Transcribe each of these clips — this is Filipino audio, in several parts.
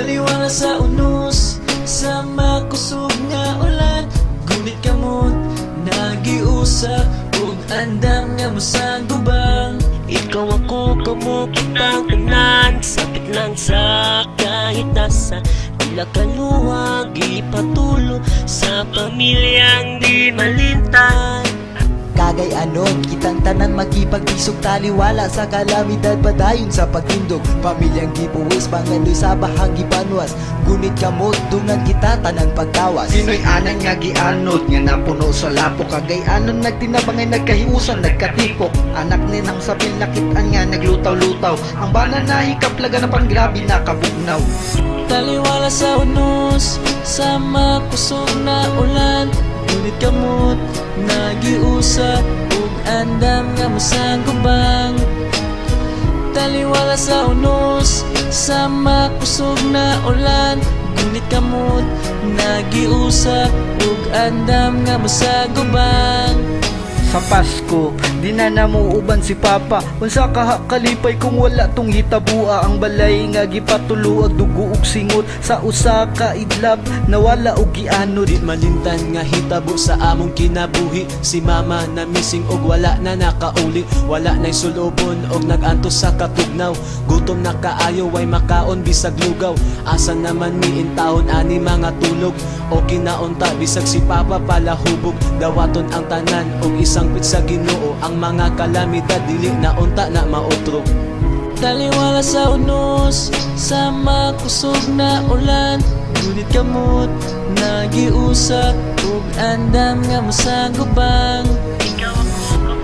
Taliwala sa unos, sa makusog nga ulan, gunit kamot, nagiusa, ug andam nga musang gubang. Ikaw ako kamukitang tanan, sakit lang sa kahit nasa. Tila kaluwag, ipatulo sa pamilyang di malintay. Kagay anon, kitang tanan makipagbisog, taliwala sa kalamidad padayon sa pagtindog. Pamilyang gibuwis, pangandoy sa bahagi panwas, gunit kamot, dungan kita tanang pagtawas. Sino'y anang nga gianod, nga napuno sa lapok. Kagay anon nagtinabangay, nagkahiusan, nagkatipok. Anak ni nang sabil nakitaan nga naglutaw-lutaw. Ang bana na hikaplaga na panggrabe nakabugnaw. Taliwala sa unos, sa makusog na ulan, gunit kamot, nagiusa, ug andam nga musang gubang. Taliwala sa unos, sa makusog na ulan, gunit kamot, nagiusa, ug andam nga musang gubang. Sa Pasko, di na namuuban si Papa. Unsa ka kalipay kung wala tong hitabua. Ang balay nga gipatulo ag dugo ug singot sa usa ka idlab nawala og giano. Di malintan nga hitabo sa among kinabuhi, si mama na missing og wala na nakauli. Wala na'y sulubon og nagantos sa katugnaw, gutom na kaayo way makaon bisag lugaw. Asa naman miin taon ani mga tulog, o kinaunta bisag si Papa palahubog. Dawaton ang tanan og isang pit sa Ginoo, ang mga kalamidad dili na unta na maotro. Taliwala sa unos, sa makusog na ulan, gunit kamot, nagiusa, ug andam nga musang gubang.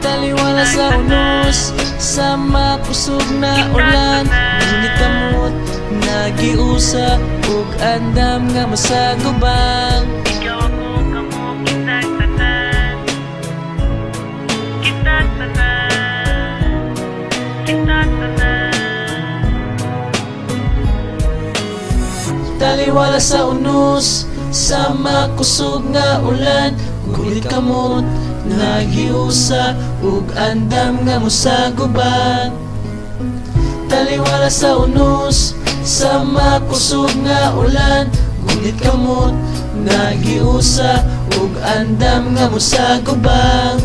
Taliwala sa unos, sa makusog na ulan, gunit kamot, nagiusa, ug andam nga musang gubang. Taliwala sa unos, sa makusog nga ulan, gunit kamot, nagiusa, ug andam nga musang gubang. Taliwala sa unos, sa makusog nga ulan, gunit kamot, nagiusa, ug andam nga musang gubang.